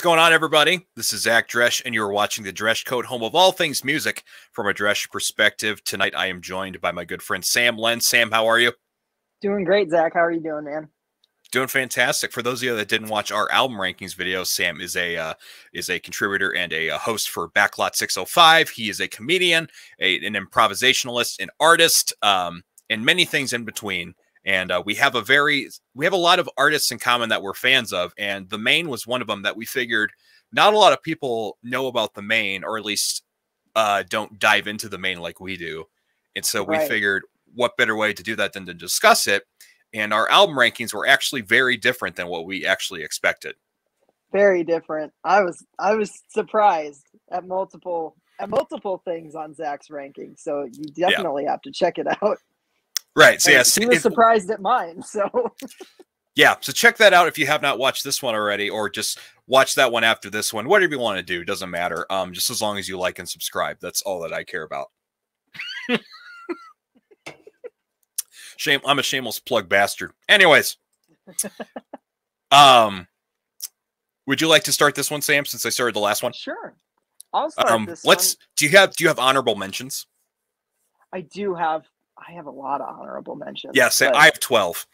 going on, everybody? This is Zach Dresch, and you're watching the Dresch Code, home of all things music from a Dresch perspective. Tonight, I am joined by my good friend Sam Lenz. Sam, how are you? Doing great, Zach. How are you doing, man? Doing fantastic. For those of you that didn't watch our album rankings video, Sam is a contributor and a host for Backlot 605. He is a comedian, an improvisationalist, an artist, and many things in between. And we have a lot of artists in common that we're fans of, and the Maine was one of them that we figured not a lot of people know about the Maine, or at least don't dive into the Maine like we do. And so we figured what better way to do that than to discuss it. And our album rankings were actually very different than what we actually expected. Very different. I was surprised at multiple things on Zach's ranking. So you definitely have to check it out. Right. So yes, he was surprised at mine. So yeah. So check that out if you have not watched this one already, or just watch that one after this one. Whatever you want to do, doesn't matter. Just as long as you like and subscribe. That's all that I care about. I'm a shameless plug bastard. Anyways, would you like to start this one, Sam? Since I started the last one. Sure. I'll start this one. Do you have honorable mentions? I do have. I have a lot of honorable mentions. Yes, I have 12.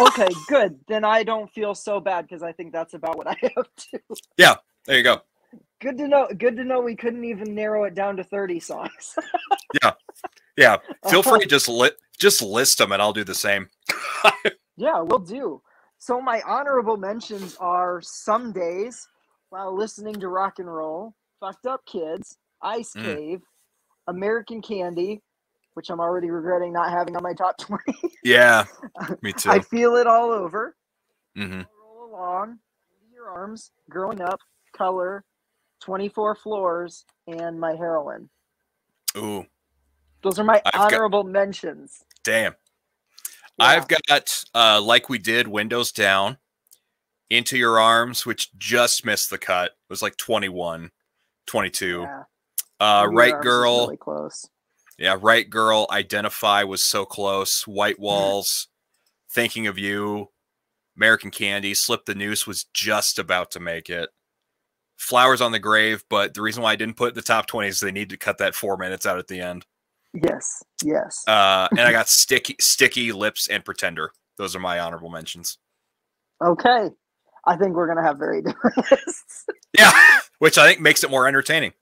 Okay, good. Then I don't feel so bad because I think that's about what I have too. Yeah, there you go. Good to know. Good to know. We couldn't even narrow it down to 30 songs. Yeah. Feel free to just list them, and I'll do the same. Yeah, we'll do. So my honorable mentions are "Some Days," while listening to rock and roll, "Fucked Up Kids," "Ice Cave," "American Candy," which I'm already regretting not having on my top 20. Yeah, me too. "I Feel It All Over," Mm-hmm. "Roll Along," "Into Your Arms," "Growing Up," "Color," "24 Floors," and "My Heroine." Ooh. Those are my honorable mentions. Damn. Yeah. I've got, Like We Did, "Windows Down," "Into Your Arms," which just missed the cut. It was like 21, 22. Yeah. Right Girl. Really close. Yeah, Right Girl, "Identify" was so close. "White Walls," "Thinking of You," "American Candy," "Slip the Noose" was just about to make it. "Flowers on the Grave," but the reason why I didn't put it in the top 20 is they need to cut that 4 minutes out at the end. Yes. And I got Sticky Lips and "Pretender." Those are my honorable mentions. Okay. I think we're going to have very different lists. Yeah, which I think makes it more entertaining.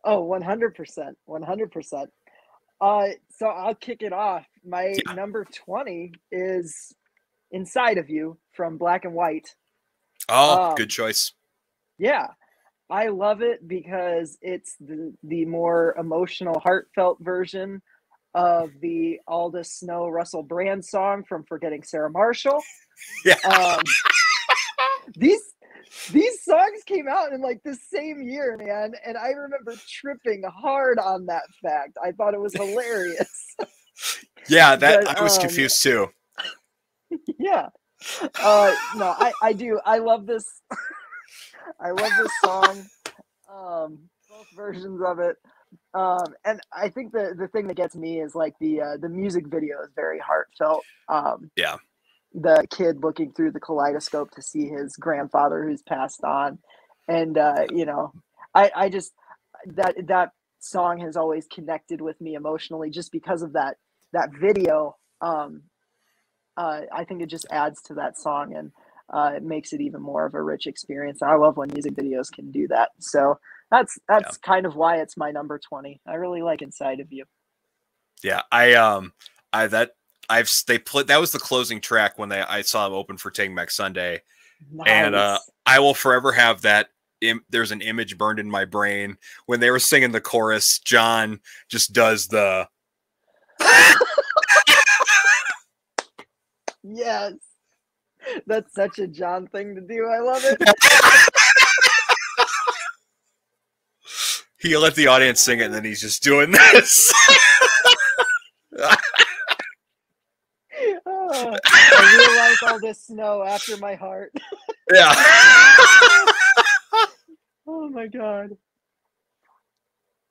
Oh, 100%. 100%. So I'll kick it off. My number 20 is "Inside of You" from Black and White. Oh, good choice. Yeah. I love it because it's the more emotional, heartfelt version of the Aldous Snow Russell Brand song from "Forgetting Sarah Marshall." Yeah. These songs came out in like the same year, man, and I remember tripping hard on that fact. I thought it was hilarious. Yeah, I was confused too. Yeah. No, I do. I love this. I love this song. Both versions of it. And I think the thing that gets me is like the music video is very heartfelt. Yeah. The kid looking through the kaleidoscope to see his grandfather who's passed on. And I just that song has always connected with me emotionally just because of that video. I think it just adds to that song, and it makes it even more of a rich experience. I love when music videos can do that. So that's kind of why it's my number 20. I really like "Inside of You." Yeah, that was the closing track when I saw them open for Take Back Sunday. Nice. And I will forever have that. There's an image burned in my brain when they were singing the chorus. John just does the. Yes. That's such a John thing to do. I love it. He let the audience sing it, and then he's just doing this. I realize all this snow after my heart. Yeah. Oh my God.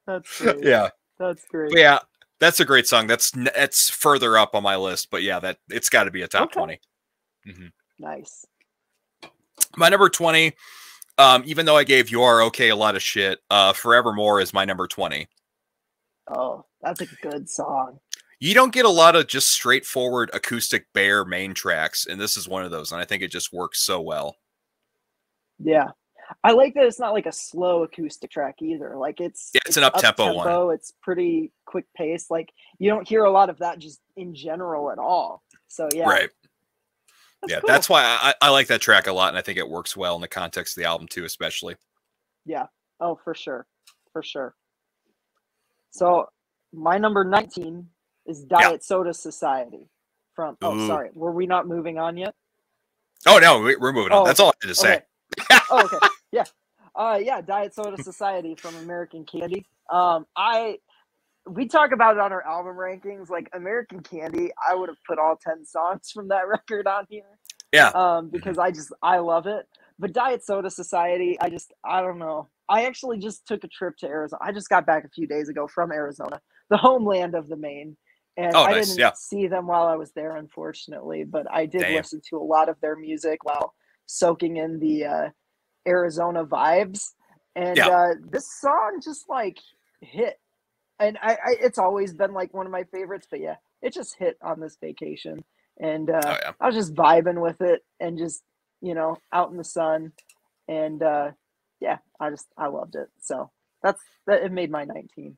That's great. Yeah. That's great. But yeah, that's a great song. That's further up on my list, but yeah, it's got to be a top 20. Mm-hmm. Nice. My number 20 Even though I gave You Are Okay a lot of shit, Forevermore is my number 20. Oh, that's a good song. You don't get a lot of just straightforward acoustic bare Maine tracks, and this is one of those, and I think it just works so well. Yeah. I like that it's not like a slow acoustic track either. Like it's an up-tempo one. It's pretty quick pace. Like you don't hear a lot of that just in general at all. So yeah. Right. Cool. That's why I like that track a lot, and I think it works well in the context of the album too, especially. Yeah. Oh, for sure. For sure. So my number 19 is Diet Soda Society from sorry, were we not moving on yet? Oh no, we're moving on. That's all I had to say. Okay. Yeah. Yeah, Diet Soda Society from American Candy. We talk about it on our album rankings. Like American Candy, I would have put all 10 songs from that record on here. Yeah. Because I love it. But Diet Soda Society, I don't know. I actually just took a trip to Arizona. I just got back a few days ago from Arizona, the homeland of the Maine. And I didn't see them while I was there, unfortunately, but I did listen to a lot of their music while soaking in the Arizona vibes. And this song just like hit. And it's always been like one of my favorites, but yeah, it just hit on this vacation. And I was just vibing with it and just, out in the sun. And yeah, I loved it. So it made my 19.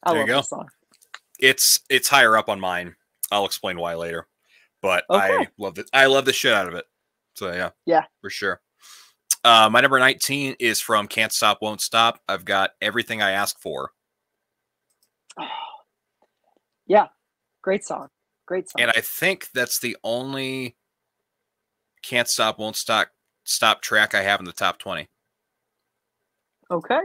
I love this song. It's higher up on mine. I'll explain why later. But I love it. I love the shit out of it. So yeah, for sure. My number 19 is from Can't Stop, Won't Stop. I've got Everything I Ask For. Yeah, great song. Great song. And I think that's the only Can't Stop, Won't Stop track I have in the top 20. Okay.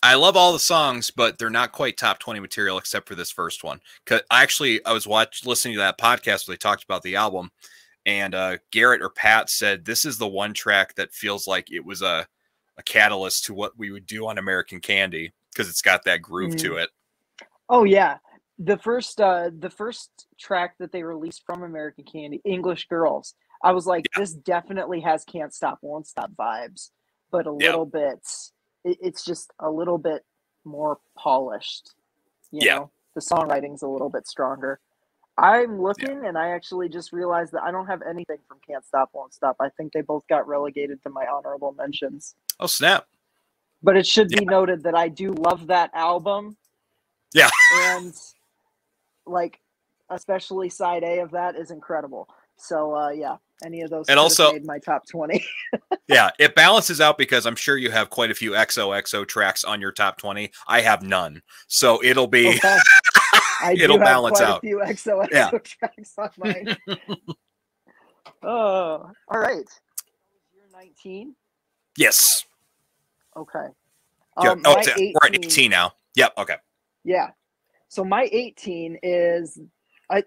I love all the songs, but they're not quite top 20 material except for this first one. Cause I was listening to that podcast where they talked about the album, and Garrett or Pat said this is the one track that feels like it was a catalyst to what we would do on American Candy because it's got that groove to it. Oh yeah, the first track that they released from American Candy, English Girls. I was like, this definitely has Can't Stop, Won't Stop vibes, but a little bit. It's just a little bit more polished. You know, the songwriting's a little bit stronger. I'm looking, and I actually just realized that I don't have anything from Can't Stop, Won't Stop. I think they both got relegated to my honorable mentions. Oh, snap. But it should be noted that I do love that album. Yeah. And, like, especially side A of that is incredible. So, yeah, any of those and also made my top 20. Yeah, it balances out because I'm sure you have quite a few XOXO tracks on your top 20. I have none. So it'll be... Okay. It'll balance a out. few XOXO tracks on mine. Oh, all right. You're 19? Yes. Okay. We're at 18 now. Yep. Okay. Yeah. So my 18 is I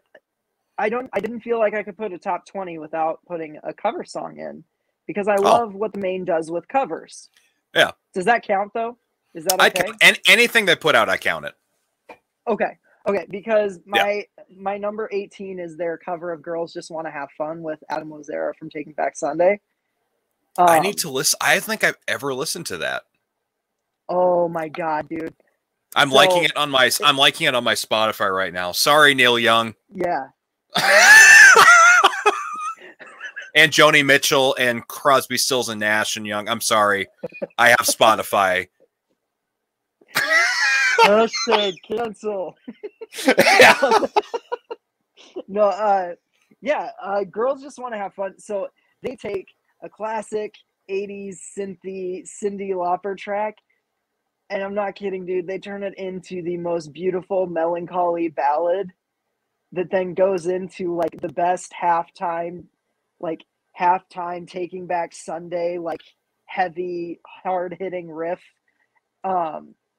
didn't feel like I could put a top 20 without putting a cover song in because I love what the Maine does with covers. Yeah. Does that count though? Is that okay? Anything they put out, I count it. Okay. Okay, because my number 18 is their cover of Girls Just Want to Have Fun with Adam Ozera from Taking Back Sunday. I need to listen. I don't think I've ever listened to that. Oh my god, dude. I'm liking it on my Spotify right now. Sorry, Neil Young. Yeah. And Joni Mitchell and Crosby, Stills and Nash and Young. I'm sorry. I have Spotify. Hashtag cancel. No, Girls Just Want to Have Fun. So they take a classic 80s Cyndi Lauper track, and I'm not kidding, dude. They turn it into the most beautiful melancholy ballad that then goes into like the best halftime Taking Back Sunday, like heavy, hard-hitting riff.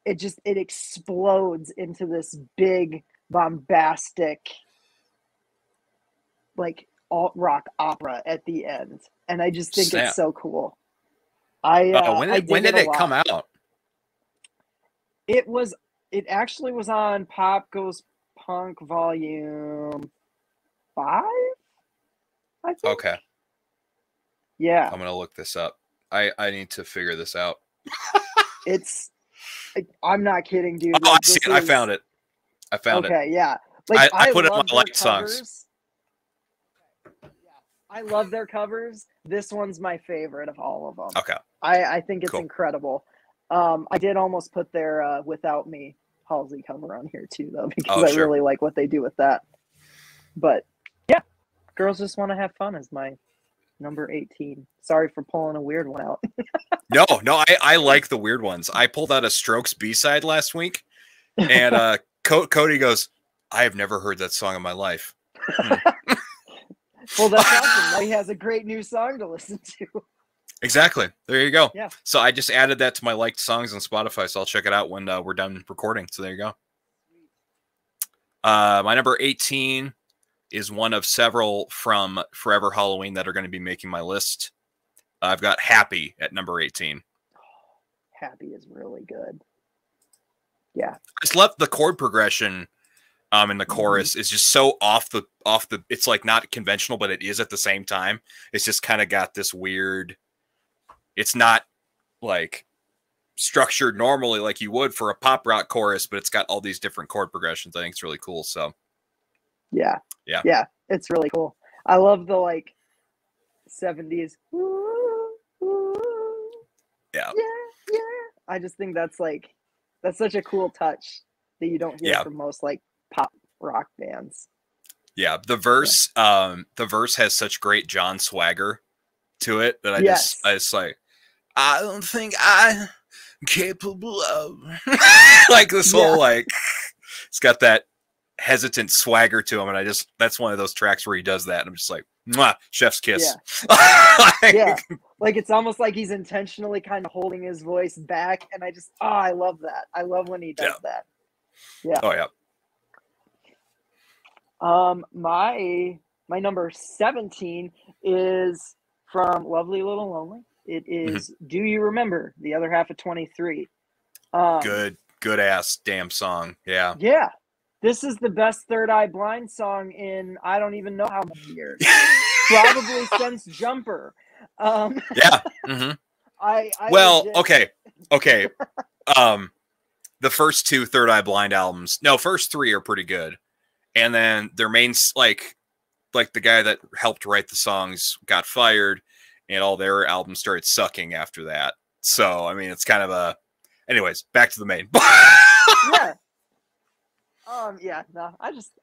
It explodes into this big, bombastic, like alt rock opera at the end, and I just think it's so cool. When did it come out? It actually was on Pop Goes Punk Volume 5, I think. Okay. Yeah. I'm gonna look this up. I need to figure this out. It's, I'm not kidding, dude. Oh, Like, I see it. I found it. I found it. Okay, yeah. Like I put it on love my their liked songs. covers. Yeah, I love their covers. This one's my favorite of all of them. Okay. I think it's Cool. incredible. I did almost put their "Without Me" Halsey cover on here too, though, because I really like what they do with that. But yeah, Girls Just Want to Have Fun is my number 18. Sorry for pulling a weird one out. No, I like the weird ones. I pulled out a Strokes B-side last week, and Cody goes, I have never heard that song in my life. Well, that's awesome. Now he has a great new song to listen to. Exactly. There you go. Yeah. So I just added that to my liked songs on Spotify, so I'll check it out when we're done recording. So there you go. My number 18 is one of several from Forever Halloween that are going to be making my list. I've got Happy at number 18. Happy is really good. Yeah. I just love the chord progression in the chorus is just so off the it's like not conventional, but it is at the same time. It's just kind of got this weird, it's not like structured normally like you would for a pop rock chorus, but it's got all these different chord progressions. I think it's really cool. So yeah, it's really cool. I love the like 70s. Yeah. I just think that's such a cool touch that you don't hear from most like pop rock bands. Yeah, the verse has such great John swagger to it that I just like, I don't think I'm capable of like this whole like, it's got that hesitant swagger to him, and that's one of those tracks where he does that, and I'm just like, mwah, chef's kiss. Yeah, like it's almost like he's intentionally kind of holding his voice back, and I love that. I love when he does that. Yeah. Oh yeah. My number 17 is from Lovely Little Lonely. It is Do You Remember, the other half of 23. Good ass damn song. Yeah. Yeah. This is the best Third Eye Blind song in I don't even know how many years. Probably since Jumper. Yeah. Mm-hmm. Okay. The first two Third Eye Blind albums, first three are pretty good. And then their main, like the guy that helped write the songs got fired, and all their albums started sucking after that. So, I mean, it's kind of anyways, back to the main. Yeah.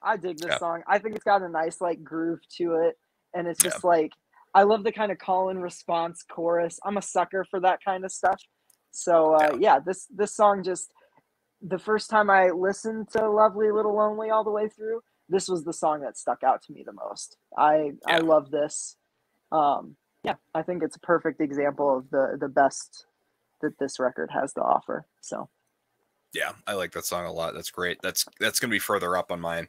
I dig this song. I think it's got a nice like groove to it, and it's just like, I love the kind of call and response chorus. I'm a sucker for that kind of stuff. So this song, just the first time I listened to Lovely Little Lonely all the way through, this was the song that stuck out to me the most. I love this. I think it's a perfect example of the best that this record has to offer. So yeah, I like that song a lot. That's great. That's gonna be further up on mine.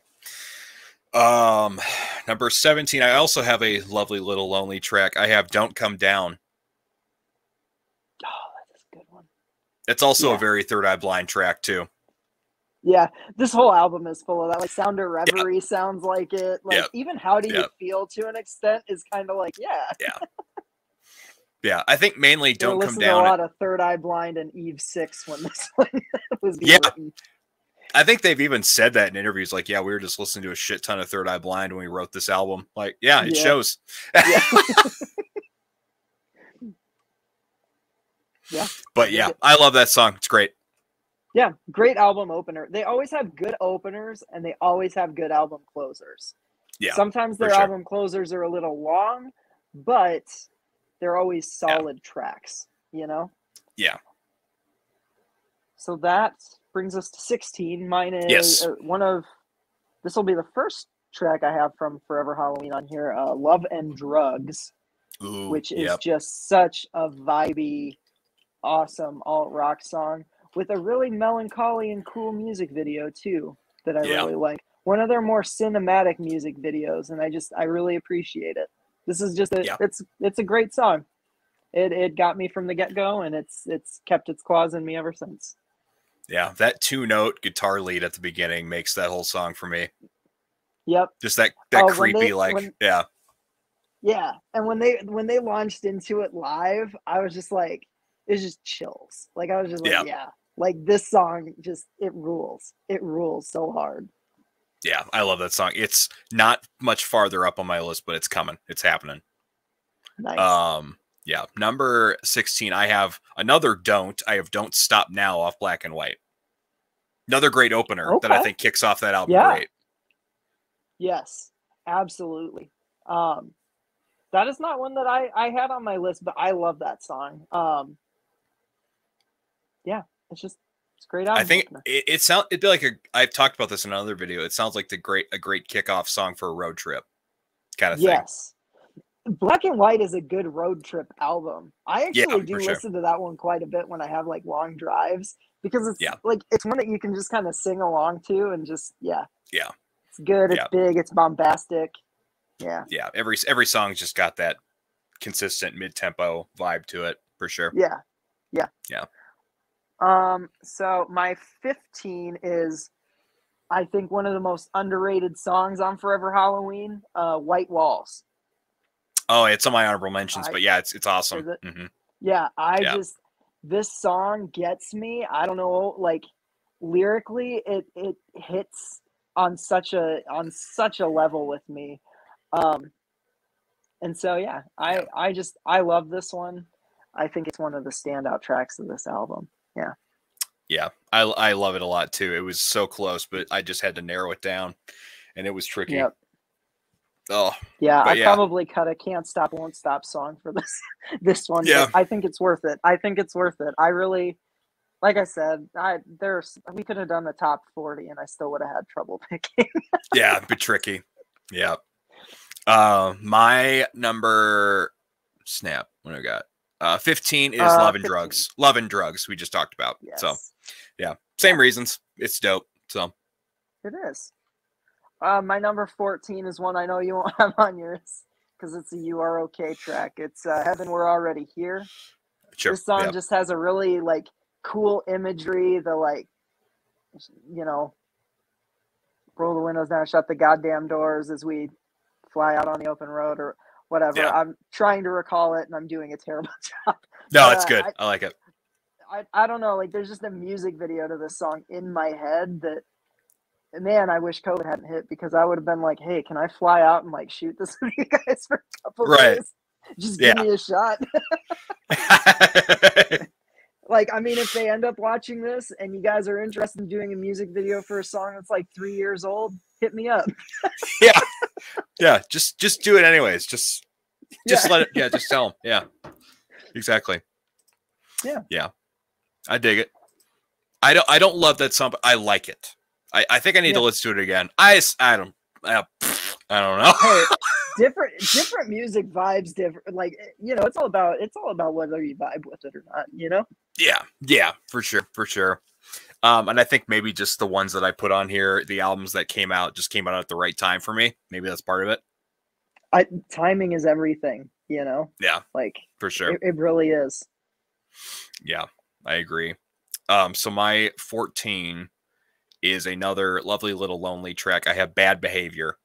Number 17, I also have a Lovely Little Lonely track. I have Don't Come Down. Oh, that's a good one. It's also a very Third Eye Blind track too. Yeah, this whole album is full of that. Like Sound of Reverie sounds like it. Like even How Do You Feel to an extent is kind of like, Yeah, I think mainly Don't Come Down. To a lot of Third Eye Blind and Eve 6 when this one was being written. I think they've even said that in interviews. Like, we were just listening to a shit ton of Third Eye Blind when we wrote this album. Like, it shows. But I love that song. It's great. Yeah, great album opener. They always have good openers, and they always have good album closers. Yeah, sometimes their album closers are a little long, but they're always solid tracks, you know? Yeah. So that brings us to 16. Mine is this will be the first track I have from Forever Halloween on here, Love and Drugs, which is just such a vibey, awesome alt-rock song with a really melancholy and cool music video too that I really like. One of their more cinematic music videos, and I really appreciate it. This is just it's a great song. It got me from the get-go, and it's kept its claws in me ever since. Yeah, that 2-note guitar lead at the beginning makes that whole song for me. Yep. Just that creepy Yeah, and when they launched into it live, I was just like, it was just chills. Like I was just like, Yeah. yeah, like this song just it rules. It rules so hard. Yeah, I love that song. It's not much farther up on my list, but it's coming. It's happening. Nice. Yeah. Number 16, I have another Don't. I have Don't Stop Now off Black and White. Another great opener that I Okay. think kicks off that album Yeah. great. Yes. Absolutely. That is not one that I had on my list, but I love that song. Yeah, it's a great album I think opener. it'd be like I've talked about this in another video. It sounds like a great kickoff song for a road trip kind of thing. Yes. Black and White is a good road trip album. I Yeah, actually do for sure. listen to that one quite a bit when I have like long drives because it's Yeah. like it's one that you can just kind of sing along to and just Yeah. It's good, it's Yeah. big, it's bombastic. Yeah. Yeah, every song's just got that consistent mid-tempo vibe to it for sure. Yeah. Yeah. Yeah. So my 15 is I think one of the most underrated songs on Forever Halloween, White Walls. Oh, it's on my honorable mentions, but yeah, it's awesome. Mm-hmm. Yeah, this song gets me. I don't know, like lyrically, it hits on such a level with me. And so yeah, I love this one. I think it's one of the standout tracks of this album. Yeah. Yeah, I love it a lot too. It was so close, but I just had to narrow it down, and it was tricky. Yep. Oh, yeah, probably cut a "Can't Stop, Won't Stop" song for this one. Yeah, I think it's worth it. I really, like I said, we could have done the top 40, and I still would have had trouble picking. Yeah, it'd be tricky. Yeah. My number snap. What do I got? 15 is Love and 15. Drugs. Love and Drugs. We just talked about. Yes. So, yeah, same reasons. It's dope. So it is. My number 14 is one I know you won't have on yours because it's a "You Are Okay" track. It's "Heaven We're Already Here." Sure. This song just has a really like cool imagery. The like, roll the windows down, shut the goddamn doors as we fly out on the open road or whatever. Yeah. I'm trying to recall it and I'm doing a terrible job. No, it's good. I like it. I don't know. Like, there's just a music video to this song in my head that, man, I wish COVID hadn't hit because I would have been like, hey, can I fly out and like shoot this with you guys for a couple days? Just give me a shot. Like, I mean, if they end up watching this and you guys are interested in doing a music video for a song that's like 3 years old, hit me up. Yeah. Just do it anyways. Just let it. Yeah. Just tell them. Yeah. Exactly. Yeah. I dig it. I don't love that song, but I like it. I think I need to listen to it again. I don't know. Hey, different music vibes, different. Like, it's all about whether you vibe with it or not. Yeah, for sure. And I think maybe just the ones that I put on here, the albums that came out at the right time for me. Maybe that's part of it. Timing is everything. Yeah, like for sure, it really is. Yeah, I agree. So my 14 is another lovely little lonely track. I have Bad Behavior.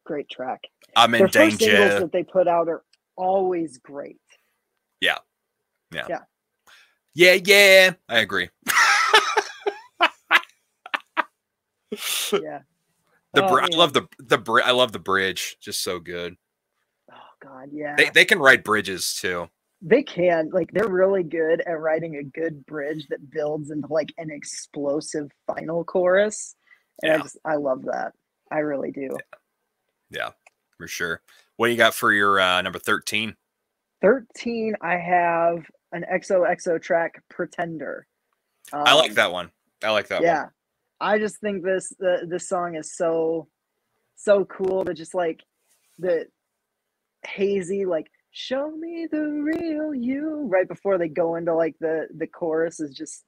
Great track. I'm in danger. Their first singles that they put out are always great. Yeah. I agree. Yeah. I love I love the bridge. Just so good. Oh God, yeah. They can write bridges too. They can. Like, they're really good at writing a good bridge that builds into like an explosive final chorus. And I love that. I really do. Yeah, for sure. What do you got for your number 13? 13, I have an XOXO track, Pretender. I like that one. Yeah. I just think this song is so cool. That just like the hazy, like, show me the real you right before they go into like the chorus is just,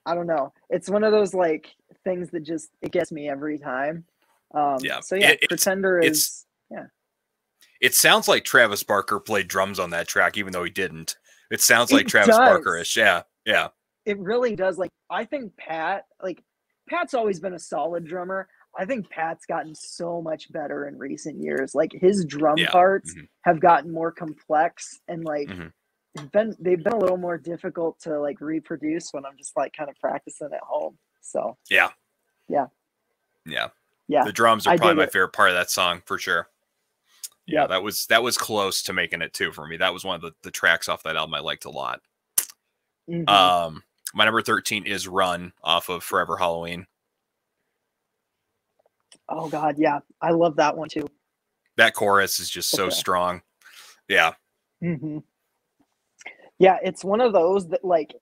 I don't know. It's one of those like things that just, it gets me every time. So yeah, Pretender is, It sounds like Travis Barker played drums on that track, even though he didn't. It sounds like Travis Barker-ish. Yeah. It really does. Like, I think Pat's always been a solid drummer. I think Pat's gotten so much better in recent years. Like his drum Yeah. parts Hmm. have gotten more complex and like Hmm. they've been a little more difficult to like reproduce when I'm just like kind of practicing at home. So Yeah. yeah, Yeah. yeah, The drums are I probably dig my it. favorite part of that song for sure. Yeah, Yep. that was close to making it too for me. That was one of the tracks off that album I liked a lot. Hmm. My number 13 is Run off of Forever Halloween. Oh God, yeah, I love that one too. That chorus is just so Okay. strong. Yeah. Hmm. Yeah, it's one of those that like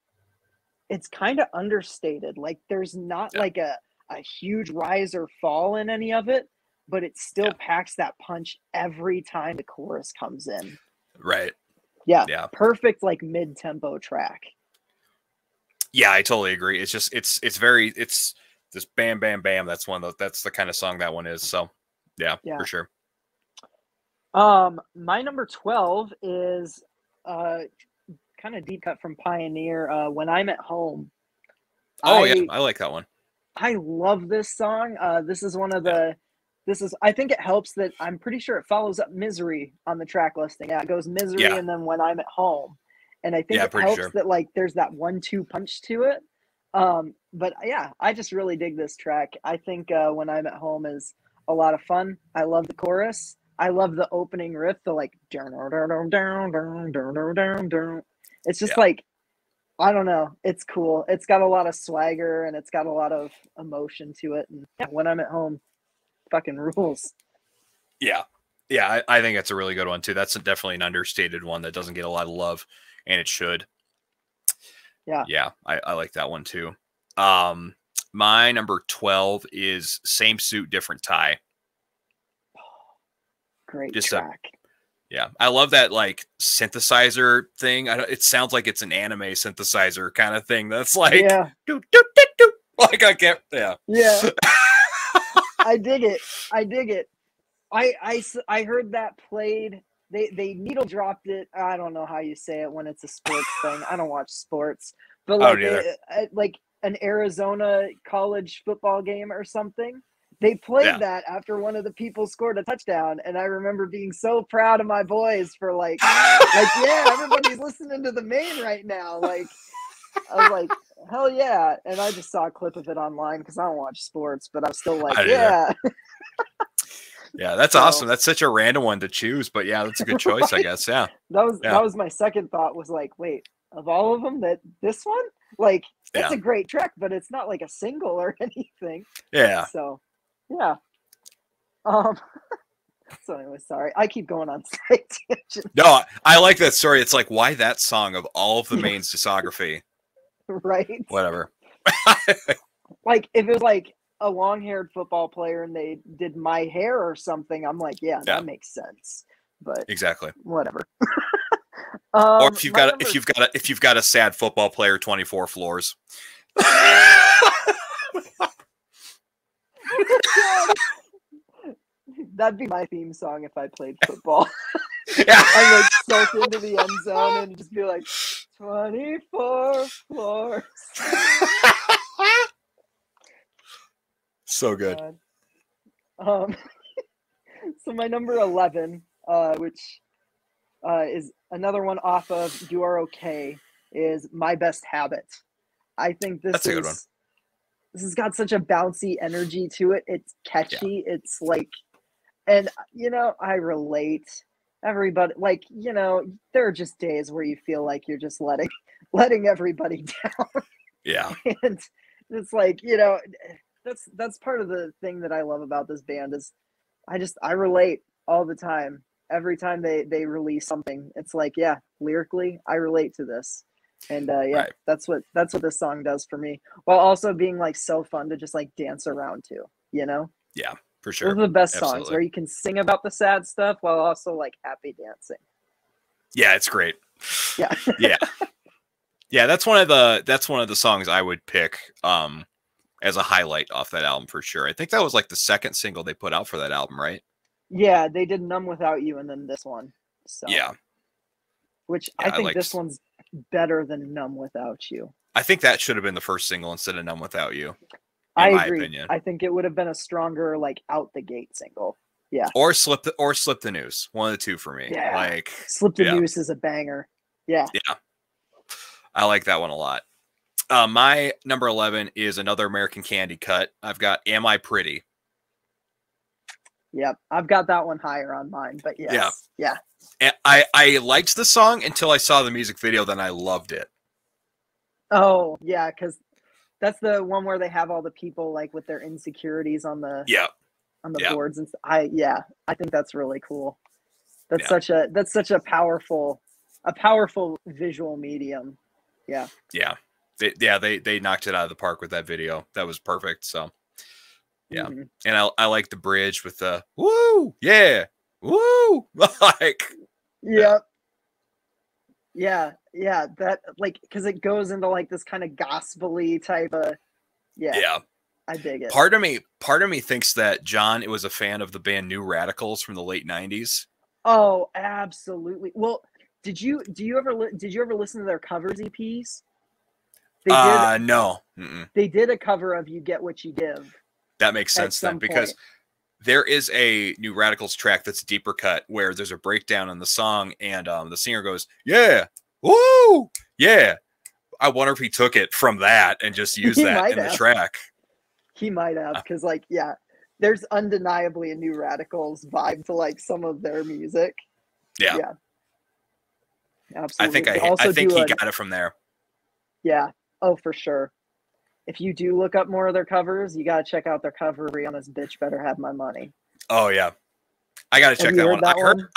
it's kind of understated. Like there's not Yeah. like a huge rise or fall in any of it, but it still Yeah. packs that punch every time the chorus comes in. Right. Yeah, Yeah. perfect like mid-tempo track. Yeah, I totally agree. It's just it's this bam bam bam. That's the kind of song that one is. So yeah, Yeah. for sure. My number 12 is uh kind of deep cut from Pioneer, When I'm at Home. Oh yeah, I I like that one. I love this song. This is one of Yeah. I think it helps that I'm pretty sure it follows up Misery on the track listing. Yeah, it goes Misery Yeah. and then When I'm at Home. And I think Yeah, it pretty helps sure. that like there's that 1-2 punch to it. But yeah, I just really dig this track. I think When I'm at Home is a lot of fun. I love the chorus. I love the opening riff, the like it's just Yeah. like I don't know. It's cool. It's got a lot of swagger and it's got a lot of emotion to it. And yeah, When I'm at Home, fucking rules. Yeah. Yeah, I think that's a really good one too. That's definitely an understated one that doesn't get a lot of love, and it should. Yeah, Yeah, I like that one too. Um, my number 12 is Same Suit, Different Tie. great Just a track. Yeah, I love that like synthesizer thing. It sounds like it's an anime synthesizer kind of thing. That's like, Yeah, doo, doo, doo, doo. Like I can't. Yeah, yeah. I dig it. I dig it. I heard that played. They needle dropped it. I don't know how you say it when it's a sports thing. I don't watch sports, but I like don't either. like an Arizona college football game or something. They played Yeah, that after one of the people scored a touchdown, and I remember being so proud of my boys for like yeah, everybody's listening to the Maine right now. Like I was like, hell yeah! And I just saw a clip of it online because I don't watch sports, but I'm still like, I don't either. yeah. Yeah, that's awesome. So That's such a random one to choose, but yeah, that's a good choice, I right? guess. Yeah, That yeah, was my second thought was like, wait, of all of them, that this one, like, it's yeah, a great track, but it's not like a single or anything. yeah. So, yeah. Um. So anyway, sorry, I keep going on side tangents. No, I like that story. It's like, why that song of all of the Yeah, Maine's discography? right. Whatever. Like if it was like a long-haired football player and they did My Hair or something, I'm like, yeah, Yeah, that makes sense. But exactly. whatever. Or if My number. if you've got a sad football player, 24 floors. God, that'd be my theme song if I played football. Yeah. I like sulk into the end zone and just be like 24 floors. So good. God. Um, so my number 11, which is another one off of You Are Okay, is My Best Habit. I think That's a good one. this has got such a bouncy energy to it. It's Yeah. catchy. It's like, and you know, I relate. Everybody, like, you know, there are just days where you feel like you're just letting everybody down. Yeah. And it's like, you know, that's part of the thing that I love about this band is I relate all the time. Every time they release something, it's like, yeah, lyrically, I relate to this. And yeah, Right. that's what this song does for me. While also being like so fun to just like dance around to, you know? Yeah, for Those sure. are the best songs Absolutely. where you can sing about the sad stuff while also like happy dancing. Yeah, it's great. Yeah. Yeah. Yeah, that's one of the songs I would pick as a highlight off that album for sure. I think that was like the second single they put out for that album, right? Yeah, they did Numb Without You and then this one. So Yeah. which Yeah, I think this liked one's better than Numb Without You. I think that should have been the first single instead of Numb Without You. I my agree. opinion. I think it would have been a stronger like out the gate single. Yeah. Or slip the noose. One of the two for me. Yeah. Like Slip the Noose is a banger. Yeah. Yeah. I like that one a lot. My number 11 is another American Candy cut. I've got Am I Pretty? Yep. I've got that one higher on mine, but yes. Yeah. And I liked the song until I saw the music video, then I loved it. Oh, yeah, because that's the one where they have all the people like with their insecurities on the boards and I think that's really cool. That's such a powerful visual medium. Yeah. Yeah. They knocked it out of the park with that video. That was perfect. So yeah. And I like the bridge with the woo, yeah, woo, like yeah, that like because it goes into like this kind of gospel-y type of I dig it. Part of me thinks that John was a fan of the band New Radicals from the late 90s. Oh, absolutely. Well, did you ever listen to their covers EPs? No. They did a cover of You Get What You Give. That makes sense then, because there is a New Radicals track that's a deeper cut where there's a breakdown in the song and the singer goes, yeah, woo, yeah. I wonder if he took it from that and just used that in the track. He might have, because like, there's undeniably a New Radicals vibe to like some of their music. Yeah. Absolutely. I think he got it from there. Yeah. Oh, for sure. If you do look up more of their covers, you got to check out their covery on this Bitch Better Have My Money. Oh, yeah. I got to check that one.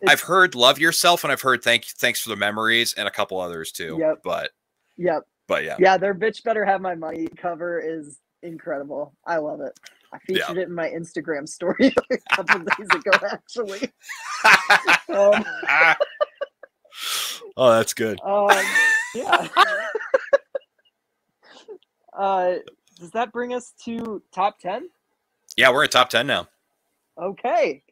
I've heard Love Yourself, and I've heard Thanks for the Memories, and a couple others too. Yep. But yeah. Yeah, their Bitch Better Have My Money cover is incredible. I love it. I featured it in my Instagram story a couple days ago, actually. Oh, that's good. Yeah. Does that bring us to top 10? Yeah, we're at top 10 now. Okay.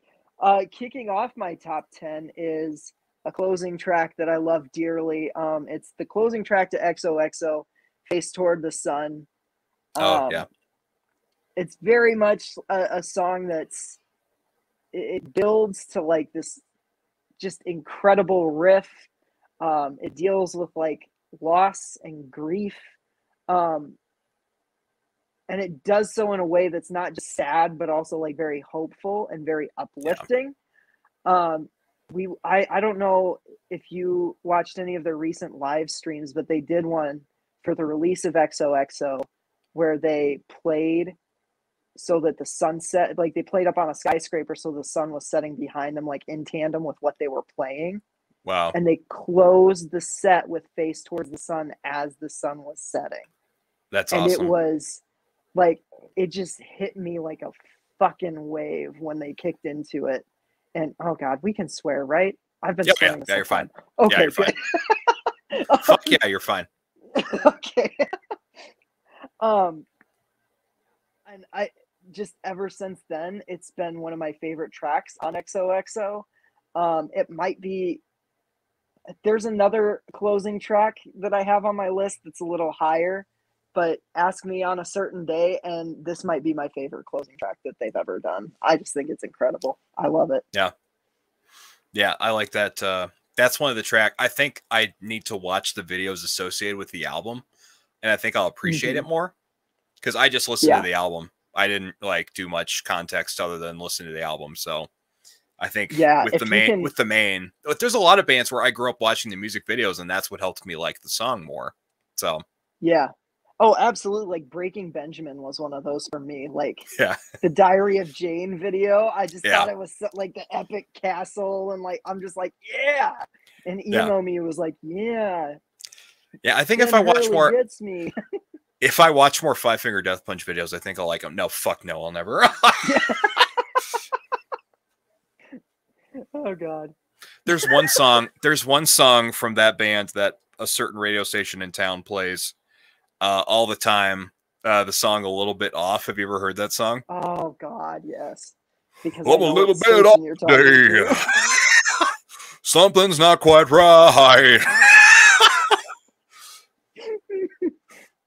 Kicking off my top 10 is a closing track that I love dearly. It's the closing track to XOXO, Face Toward the Sun. It's very much a song it builds to like this just incredible riff. It deals with like loss and grief. And it does so in a way that's not just sad, but also like very hopeful and very uplifting. I don't know if you watched any of their recent live streams, but they did one for the release of XOXO where they played so that the sunset, like they played up on a skyscraper so the sun was setting behind them, like in tandem with what they were playing. Wow. And they closed the set with Face Towards the Sun as the sun was setting. That's awesome. And it was like, it just hit me like a fucking wave when they kicked into it. And oh God, we can swear, right? I've been swearing. Yeah, you're fine. Okay, yeah, you're fine. Fuck yeah, you're fine. Okay. And I just ever since then, it's been one of my favorite tracks on XOXO. It might be. There's another closing track that I have on my list that's a little higher, but Ask Me on a Certain Day, and this might be my favorite closing track that they've ever done. I just think it's incredible. I love it. Yeah, I like that. That's one of the track. I think I need to watch the videos associated with the album, and I think I'll appreciate it more because I just listened to the album. I didn't like do much context other than listen to the album. So I think with the Maine, there's a lot of bands where I grew up watching the music videos, and that's what helped me like the song more. So yeah. Oh, absolutely. Like Breaking Benjamin was one of those for me. Like the Diary of Jane video. I just thought it was so, like the epic castle. And like, I'm just like, yeah. And emo me was like, yeah. Yeah. I think if I watch more, if I watch more Five Finger Death Punch videos, I think I'll like them. No, fuck no, I'll never. Oh God. There's one song from that band that a certain radio station in town plays all the time. The song A Little Bit Off. Have you ever heard that song? Oh God, yes. Because I'm a little bit off today. Something's not quite right.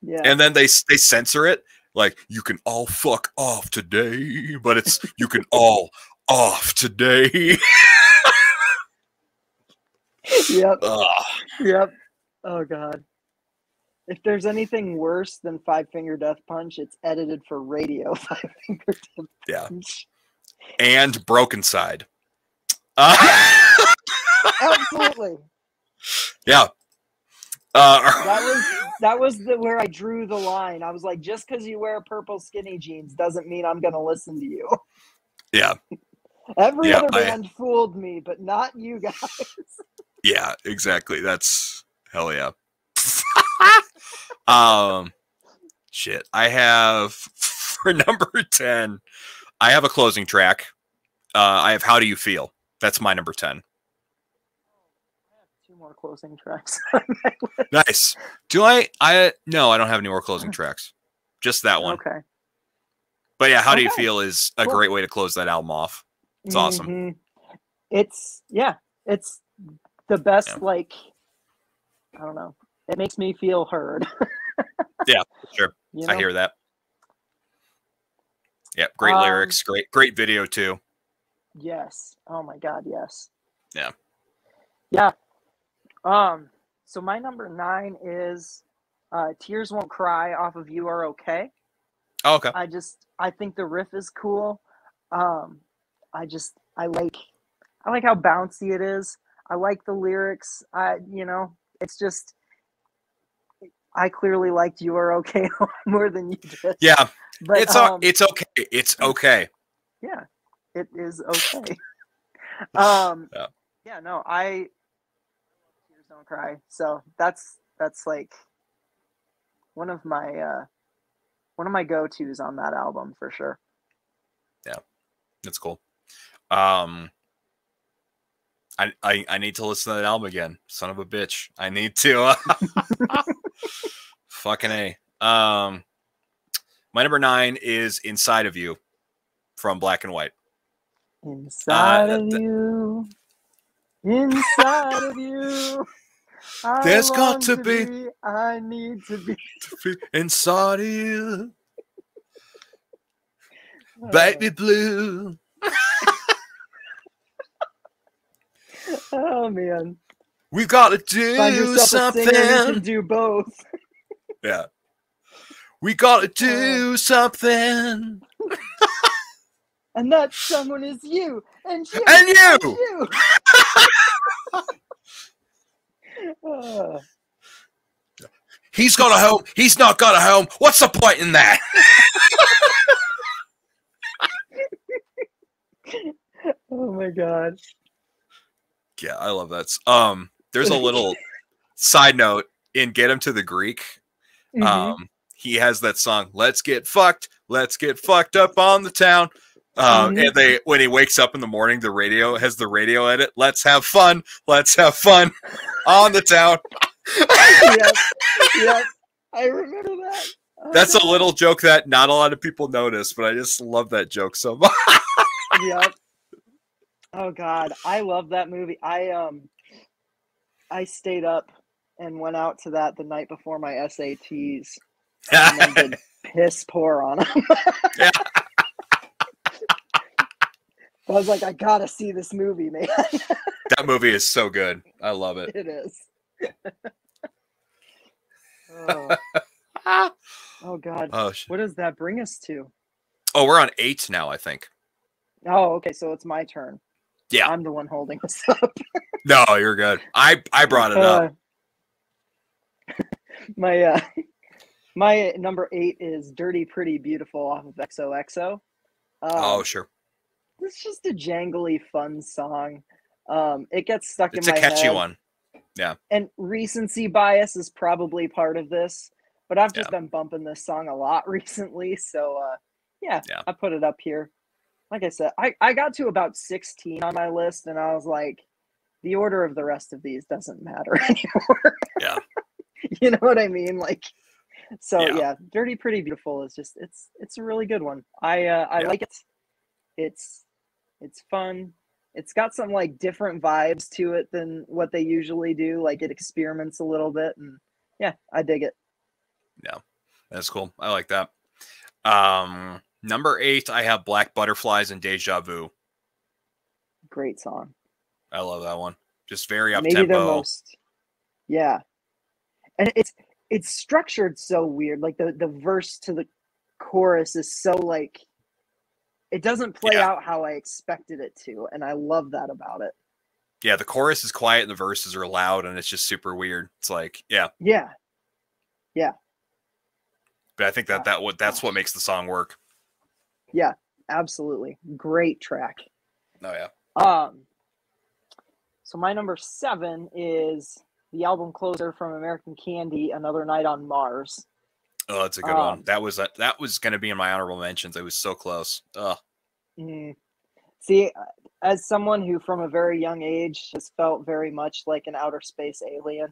Yeah. And then they censor it. like you can all fuck off today, but it's you can all off today. Yep. Ugh. Yep. Oh God. If there's anything worse than Five Finger Death Punch, it's edited for radio. Five Finger Death Yeah. Punch. And Broken Side. Absolutely. Yeah. That was where I drew the line. I was like, just because you wear purple skinny jeans doesn't mean I'm gonna listen to you. Yeah. Every Yeah, other band fooled me, but not you guys. Yeah, exactly. That's hell yeah. Shit. I have for number 10, I have a closing track. I have How Do You Feel? That's my number 10. Two more closing tracks. Nice. Do I no, I don't have any more closing tracks. Just that one. Okay. But yeah, How Do You Feel is a great way to close that album off. It's awesome. Mm-hmm. It's the best. Yeah. Like, I don't know. It makes me feel heard. Yeah, sure. You know? I hear that. Yeah, great lyrics, great video too. Yes. Oh my God, yes. Yeah. Yeah. So my number 9 is Tears Won't Cry off of You Are Okay. Oh, okay. I think the riff is cool. I like how bouncy it is. I like the lyrics. It's just I clearly liked You Are Okay more than you did. Yeah. But it's okay. It's okay. Yeah. It is okay. Yeah, no, Tears Don't Cry. So that's like one of my go-tos on that album for sure. Yeah. That's cool. I need to listen to that album again. Son of a bitch. I need to. Fucking A. My number 9 is Inside of You from Black and White. Inside of you. Inside of you. There's got to be. I need to be inside of you. Baby blue. Oh man. We've got to do something. You can do both. Yeah. We got to do something. And that someone is you. And you. And you. He's got a home. He's not got a home. What's the point in that? Oh my God. Yeah, I love that. There's a little side note in Get Him to the Greek. He has that song, Let's Get Fucked Up on the Town. And when he wakes up in the morning, the radio has the radio edit. Let's have fun on the town. Yep. I remember that. That's a little joke that not a lot of people notice, but I just love that joke so much. Yep. Oh God, I love that movie. I stayed up and went out to that the night before my SATs and then did piss poor on them. Yeah. I was like, I gotta see this movie, man. That movie is so good. I love it. It is. Oh God. Oh, what does that bring us to? Oh, we're on 8 now, I think. Oh, okay. So it's my turn. Yeah. I'm the one holding us up. No, you're good. I brought it up. My number 8 is Dirty Pretty Beautiful off of XOXO. Oh, sure. It's just a jangly, fun song. It gets stuck in my head. It's a catchy one. Yeah. And recency bias is probably part of this, but I've just been bumping this song a lot recently. So, I put it up here. Like I said, I got to about 16 on my list, and I was like, the order of the rest of these doesn't matter anymore. Yeah. You know what I mean? Like, so Dirty Pretty Beautiful is just, it's a really good one. I like it. It's fun. It's got some like different vibes to it than what they usually do. Like it experiments a little bit, and I dig it. Yeah, that's cool. I like that. Number 8, I have Black Butterflies and Deja Vu. Great song. I love that one. Just very up Maybe their tempo. most, yeah. And it's structured so weird. Like the verse to the chorus is so like, it doesn't play out how I expected it to, and I love that about it. Yeah, the chorus is quiet and the verses are loud, and it's just super weird. It's like, yeah. But I think that's what makes the song work. Yeah, absolutely. Great track. Oh yeah. So my number 7 is the album closer from American Candy, Another Night on Mars. Oh, that's a good one. That was going to be in my honorable mentions. It was so close. See, as someone who from a very young age has felt very much like an outer space alien.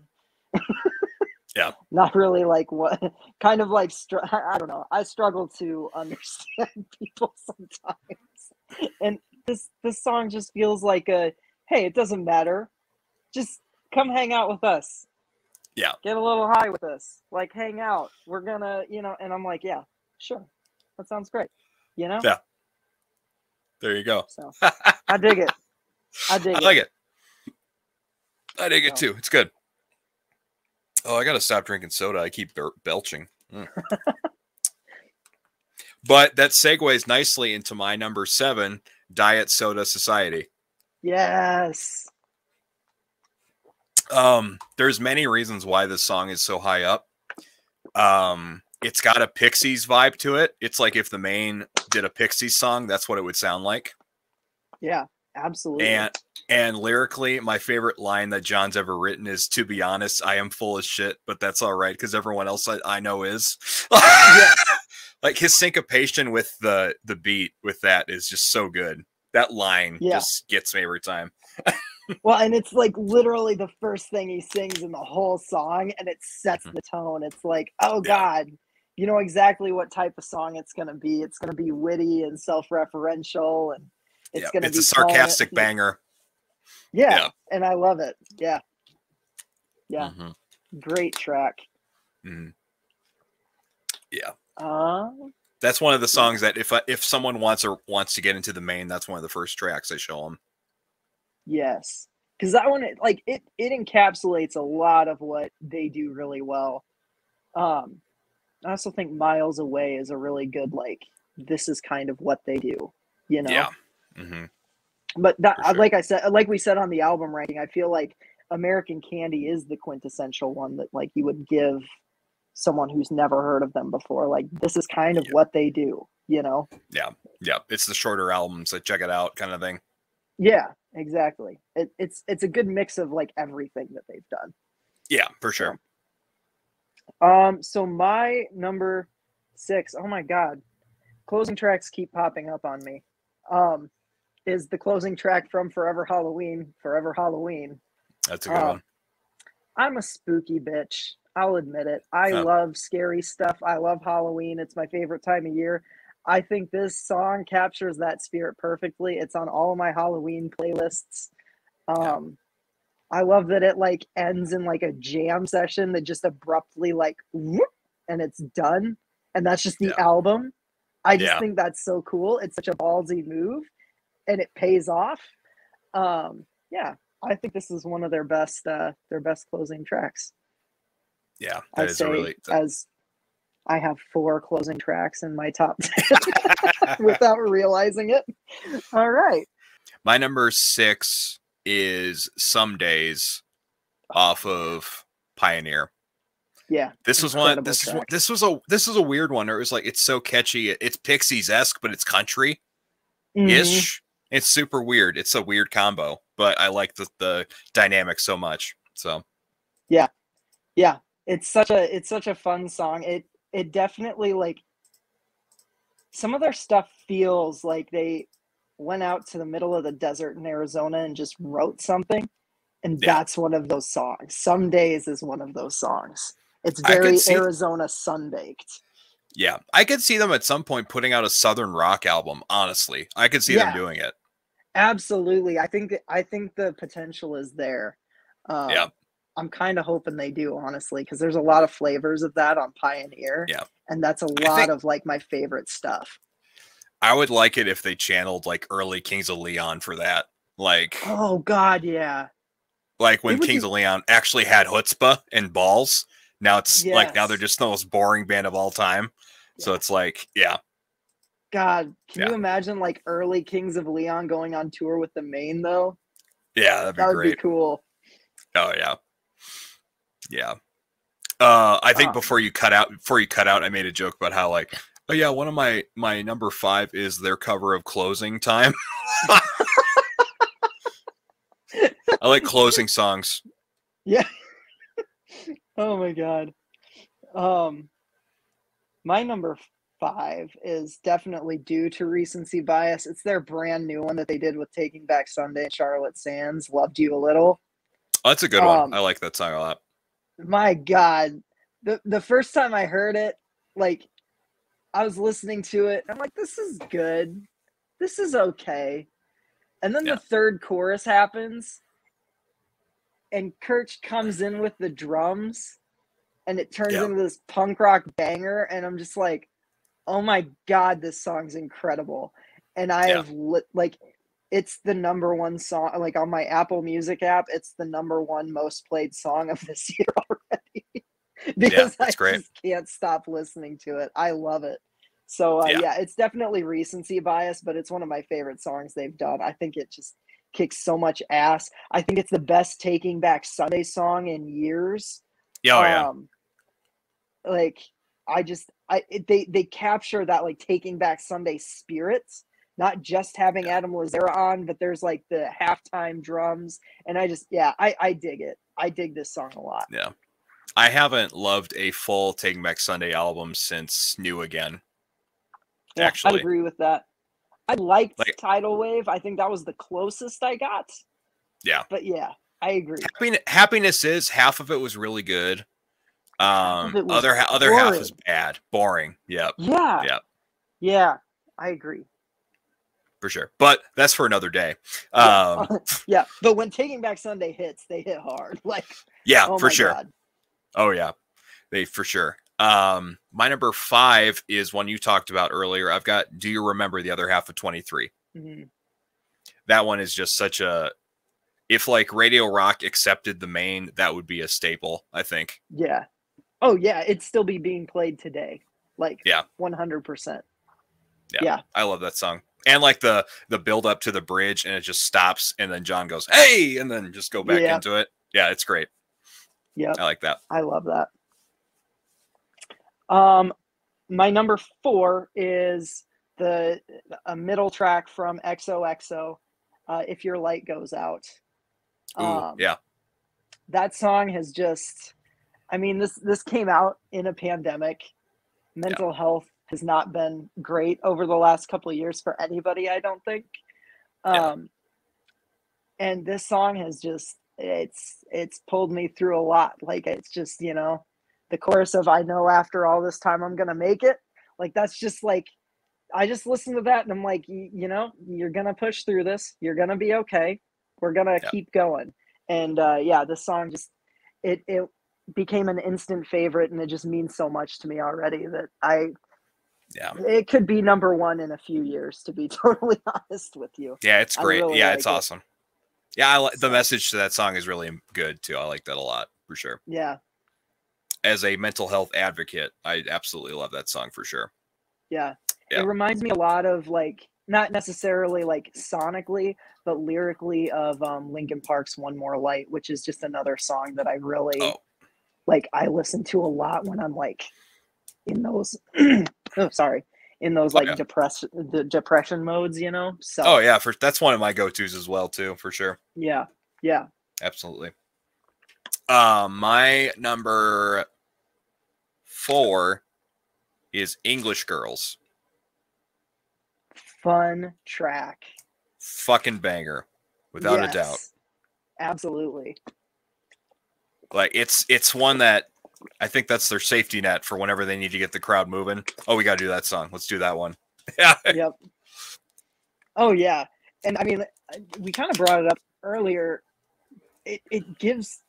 Yeah. Not really like what kind of like, I don't know. I struggle to understand people sometimes. And this song just feels like hey, it doesn't matter. Just come hang out with us. Yeah. Get a little high with us. Like, hang out. We're gonna, and I'm like, yeah, sure. That sounds great. Yeah. There you go. So I dig it. I like it. I dig it too. It's good. Oh, I got to stop drinking soda. I keep belching. But that segues nicely into my number 7, Diet Soda Society. Yes. There's many reasons why this song is so high up. It's got a Pixies vibe to it. It's like if the Maine did a Pixies song, that's what it would sound like. Yeah, absolutely. And lyrically, my favorite line that John's ever written is, "To be honest, I am full of shit, but that's all right because everyone else I know is." Yeah. Like his syncopation with the beat with that is just so good. That line just gets me every time. Well, and it's like literally the first thing he sings in the whole song, and it sets the tone. It's like, oh God, you know exactly what type of song it's going to be. It's going to be witty and self-referential, and it's going to be a sarcastic banger. Yeah, and I love it. Yeah. Great track. Yeah. That's one of the songs that if someone wants to get into the Maine, that's one of the first tracks I show them. Yes, because that one, like it encapsulates a lot of what they do really well. I also think Miles Away is a really good, like, this is kind of what they do, Yeah. But that, like I said, like we said on the album ranking, I feel like American Candy is the quintessential one that like you would give someone who's never heard of them before. Like, this is kind of what they do, Yeah. It's the shorter albums, so check it out kind of thing. Yeah, exactly. It's a good mix of like everything that they've done. Yeah, for sure. So my number 6, oh my God, closing tracks keep popping up on me. Is the closing track from Forever Halloween. That's a good one. I'm a spooky bitch. I'll admit it. I love scary stuff. I love Halloween. It's my favorite time of year. I think this song captures that spirit perfectly. It's on all of my Halloween playlists. I love that it like ends in like a jam session that just abruptly like whoop, and it's done. And that's just the album. I just think that's so cool. It's such a ballsy move and it pays off. I think this is one of their best closing tracks. Yeah, that is as I have 4 closing tracks in my top 10 without realizing it. All right. My number 6 is Some Days off of Pioneer. Yeah. This was a weird one. It was like, it's so catchy. It's Pixies-esque, but it's country-ish. It's super weird. It's a weird combo, but I like the dynamic so much. So yeah. It's such a fun song. It definitely, like, some of their stuff feels like they went out to the middle of the desert in Arizona and just wrote something. And that's one of those songs. Some Days is one of those songs. It's very Arizona sun-baked. Yeah. I could see them at some point putting out a Southern rock album, honestly. I could see them doing it. Absolutely. I think the potential is there. I'm kind of hoping they do, honestly, because there's a lot of flavors of that on Pioneer. Yeah. And that's a I lot think of like my favorite stuff. I would like it if they channeled like early Kings of Leon for that. Oh God, yeah. Like It when would Kings be of Leon actually had chutzpah and balls. Now it's like now they're yes. just the most boring band of all time. So Yeah. it's like, yeah, God, can yeah, you imagine like early Kings of Leon going on tour with the Maine though? yeah, that'd be That would be great. cool. Oh yeah, yeah. I think Uh, before you cut out, I made a joke about how like, oh yeah, one of my number 5 is their cover of Closing Time. I like closing songs. yeah. Oh my God. Um, my number 5 is definitely due to recency bias. It's their brand new one that they did with Taking Back Sunday and Charlotte Sands, Loved You a Little. Oh, that's a good one. I Um, like that song a lot. my God. The first time I heard it, like I was listening to it, I'm like, this is good. This is okay. And then Yeah, the third chorus happens, and Kirch comes in with the drums, and it turns yeah, into this punk rock banger. And I'm just like, oh my God, this song's incredible. And I yeah, have like, it's the number one song, like on my Apple Music app, it's the number one most played song of this year already yeah. because I That's great. just can't stop listening to it. I love it. So Yeah, yeah, it's definitely recency bias, but it's one of my favorite songs they've done. I think it just kicks so much ass. I think it's the best Taking Back Sunday song in years. yeah, oh yeah, Um, like they capture that like Taking Back Sunday spirits, not just having yeah, Adam Lazzara on, but there's like the halftime drums, and I dig it. I dig this song a lot. yeah. I haven't loved a full Taking Back Sunday album since New Again. Yeah, I Actually, agree with that. I liked like, Tidal Wave. I think that was the closest I got, yeah. but yeah, I agree. Happiness is half of it was really good. Half of it was Other half is horrid. bad, boring. Yep, Yeah, yep, yeah, I agree. for sure. But that's for another day. Yeah, Um, yeah. But when Taking Back Sunday hits, they hit hard. Like, yeah, oh for my sure. God. Oh yeah, they for sure. My number 5 is one you talked about earlier. I've got Do You Remember the Other Half of 23? Mhm. That one is just such a, if like Radio Rock accepted the Maine, that would be a staple, I think. Yeah. Oh yeah, it'd still be being played today. Like Yeah, 100%. yeah. Yeah. I love that song. And like the build up to the bridge and it just stops and then John goes, "Hey!" and then just go back Yeah. into it. Yeah, it's great. Yep. I like that. I love that. Um my number 4 is the a middle track from XOXO, If Your Light Goes Out. Ooh, Um yeah. that song has just, I mean, this came out in a pandemic. Yeah. Mental health has not been great over the last couple of years for anybody, I don't think. Yeah. Um, and this song has just it's pulled me through a lot. Like it's just, the chorus of I know after all this time I'm gonna make it. Like that's just like I just listen to that and I'm like, you're gonna push through this. You're gonna be okay. We're gonna Yeah. keep going. And yeah, this song just it became an instant favorite, and it just means so much to me already that Yeah. it could be number one in a few years, to be totally honest with you. Yeah, it's I great. really Yeah, it's like it. awesome. Yeah, I like the So message to that song is really good too. I like that a lot for sure. yeah, As a mental health advocate, I absolutely love that song for sure. yeah. It Yeah. reminds me a lot of like not necessarily like sonically, but lyrically of Linkin Park's One More Light, which is just another song that I really Oh, like. I listen to a lot when I'm like in those oh sorry, in those oh like yeah. depression modes, Oh So yeah, for that's one of my go-tos as well too, for sure. yeah, yeah. Absolutely. My number 4 is English Girls. Fun track. Fucking banger, without a doubt. Yes, absolutely. Like it's one that I think that's their safety net for whenever they need to get the crowd moving. Oh, we got to do that song. Let's do that one. Yeah. Yep. Oh yeah. And I mean, we kind of brought it up earlier. It gives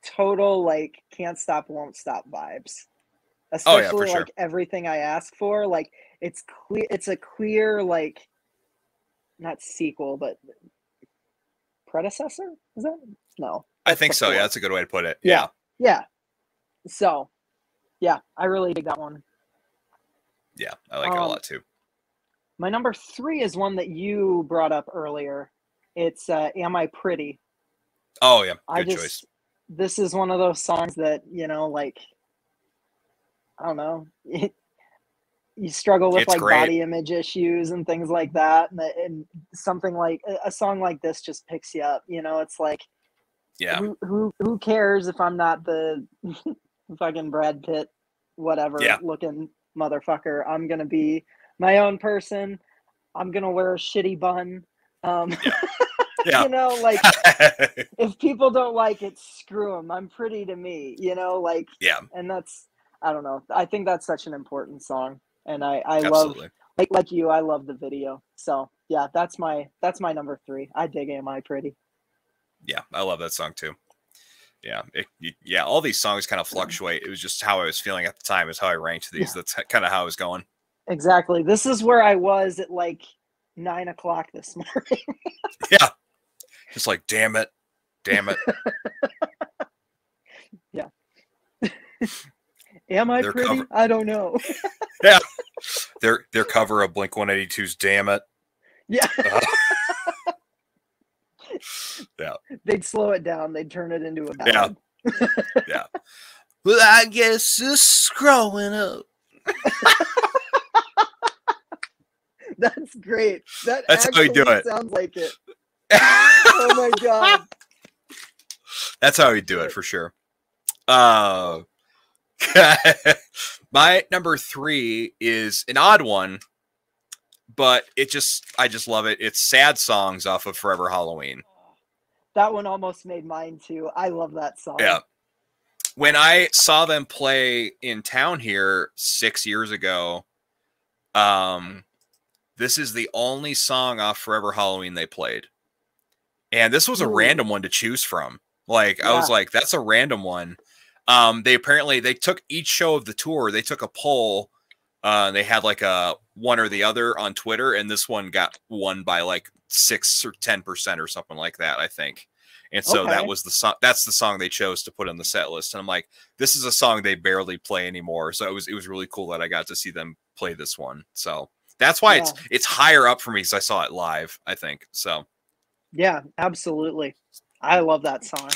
total like can't stop, won't stop vibes. Oh yeah, for Especially sure. like everything I ask for, like it's clear. It's a clear like not sequel, but predecessor. Is that no? I That's think so. Yeah, before. that's a good way to put it. Yeah, Yeah. yeah. So, yeah, I really dig that one. Yeah, I like it a lot too. My number 3 is one that you brought up earlier. It's "Am I Pretty?" Oh yeah, I good just choice. this is one of those songs that like I don't know. You struggle with It's like great. body image issues and things like that, and something like a song like this just picks you up. It's like Yeah. who cares if I'm not the fucking Brad Pitt, whatever Yeah. looking motherfucker. I'm gonna be my own person. I'm gonna wear a shitty bun. Yeah. Yeah. Like if people don't like it, screw them. I'm pretty to me. Like Yeah. and that's I don't know. I think that's such an important song, and I love Absolutely. like you. I love the video. So yeah, that's my number 3. I dig "Am I Pretty?" Yeah, I love that song too. Yeah, yeah. All these songs kind of fluctuate. It was just how I was feeling at the time is how I ranked these. Yeah, That's kind of how I was going. exactly. This is where I was at like 9 o'clock this morning. Yeah, just like damn it, damn it. Yeah. Am I Their pretty? cover, I don't know. yeah, their cover of Blink 182's "Damn It." Yeah. Yeah, They'd slow it down. They'd turn it into a ballad. Yeah. Yeah. Well, I guess it's growing up. That's great. That's how we do it. Sounds like it. Oh my god. That's how we do it for sure. My number 3 is an odd one, but I just love it. It's "Sad Songs" off of Forever Halloween. That one almost made mine too. I love that song. Yeah. When I saw them play in town here 6 years ago, this is the only song off Forever Halloween they played. And this was a random one to choose from. Like, I was like, that's a random one. They took each show of the tour, they took a poll. They had like a one or the other on Twitter, and this one got won by like 6 or 10% or something like that, I think. And so that was the song. That's the song they chose to put on the set list. And I'm like, this is a song they barely play anymore. So it was really cool that I got to see them play this one. So that's why it's higher up for me because I saw it live, I think. So yeah, absolutely. I love that song.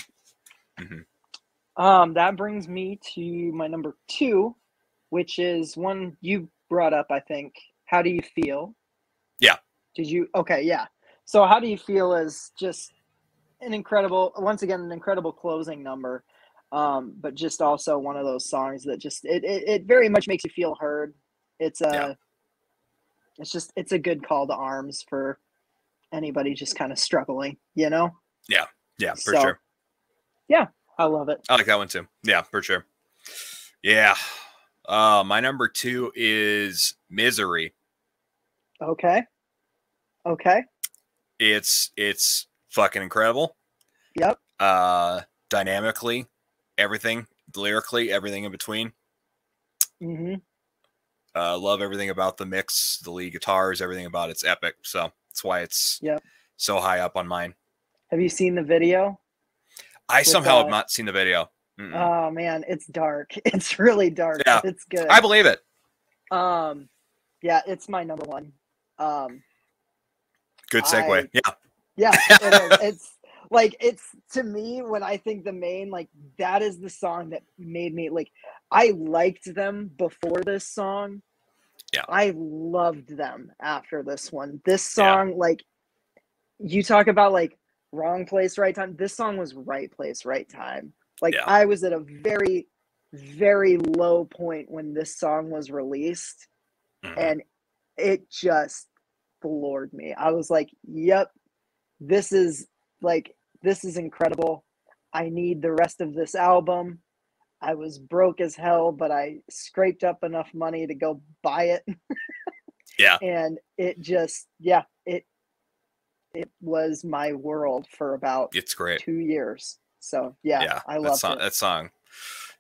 Mm-hmm. That brings me to my number 2, which is one you brought up, I think. How Do You Feel? Yeah. Did you? Okay, yeah. So How Do You Feel is just an incredible closing number. But just also one of those songs that just it very much makes you feel heard. It's it's a good call to arms for anybody just kind of struggling, Yeah, for sure. Yeah, I love it. I like that one too. Yeah, for sure. Yeah. My number 2 is "Misery." Okay. It's fucking incredible. Yep. Dynamically, everything, lyrically, everything in between. Love everything about the mix, the lead guitars, everything about it's epic. So that's why it's so high up on mine. Have you seen the video? I somehow have not seen the video. Oh man, it's dark. It's really dark. Yeah, it's good. I believe it. Yeah, it's my number 1. Good segue. Yeah, it is. It's to me when I think the Maine, like that is the song that made me like. I liked them before this song. Yeah, I loved them after this one. This song, like, you talk about like wrong place, right time. This song was right place, right time. Like I was at a very, very low point when this song was released, and it just floored me. I was like, "Yep, this is incredible. I need the rest of this album." I was broke as hell, but I scraped up enough money to go buy it. Yeah. And it just, it was my world for about it's great. 2 years. So yeah, Yeah, I loved it. That song.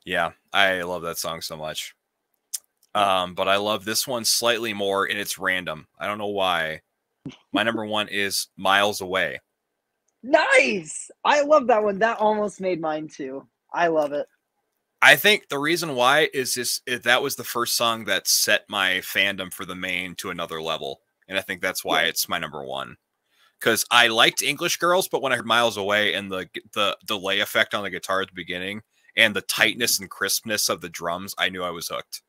Yeah, I love that song so much. But I love this one slightly more, and it's random. I don't know why. My number one is Miles Away. Nice. I love that one. That almost made mine too. I love it. I think the reason why is that was the first song that set my fandom for the Maine to another level. And I think that's why it's my number one. Because I liked English Girls, but when I heard Miles Away and the delay effect on the guitar at the beginning and the tightness and crispness of the drums, I knew I was hooked.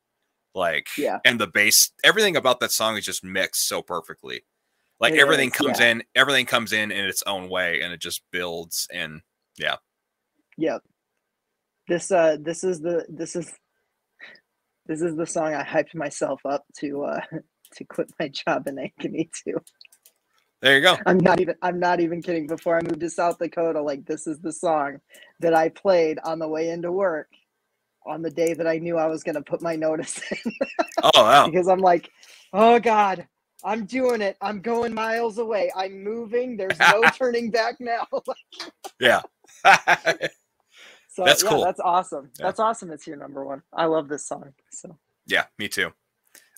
Like, and the bass, everything about that song is just mixed so perfectly. Like everything comes in in its own way, and it just builds. And yeah. This is the song I hyped myself up to quit my job in Ankeny to. There you go. I'm not even kidding. Before I moved to South Dakota, like this is the song that I played on the way into work on the day that I knew I was going to put my notice in. Oh, wow. Because I'm like, oh God, I'm doing it. I'm going miles away. I'm moving. There's no turning back now. Yeah. So that's cool. That's awesome. Yeah. That's awesome. It's your number one. I love this song. So yeah, me too.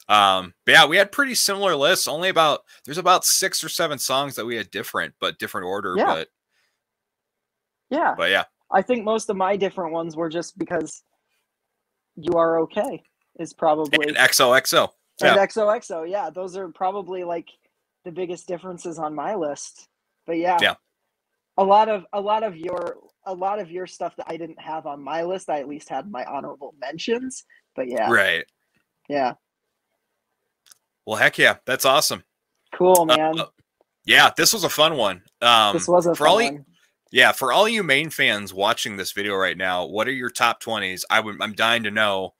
But yeah, we had pretty similar lists. There's about 6 or 7 songs that we had different order. Yeah. But yeah, I think most of my different ones were just because You Are Okay is probably and XOXO. And XOXO. Yeah, those are probably like the biggest differences on my list. But yeah, a lot of your stuff that I didn't have on my list, I at least had my honorable mentions. But yeah, right. Yeah. Well, heck yeah, that's awesome. Cool, man. Yeah, this was a fun one. This was a fun one. Yeah, for all you Maine fans watching this video right now, what are your top 20s? I'm dying to know.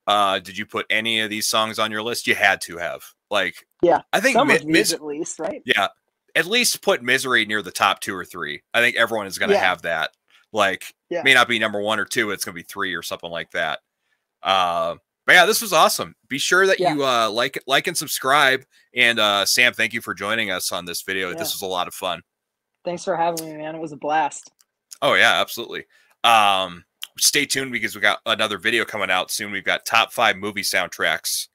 Did you put any of these songs on your list? You had to have. Like, yeah, I think some of these at least, right? Yeah, at least put Misery near the top 2 or 3. I think everyone is going to have that. Like, may not be number 1 or 2. It's going to be 3 or something like that. But yeah, this was awesome. Be sure that you like and subscribe. And Sam, thank you for joining us on this video. This was a lot of fun. Thanks for having me, man. It was a blast. Oh yeah, absolutely. Stay tuned because we got another video coming out soon. We've got top 5 movie soundtracks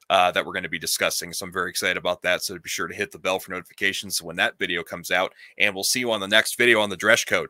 that we're going to be discussing. So I'm very excited about that. So be sure to hit the bell for notifications when that video comes out. And we'll see you on the next video on the Dresch Code.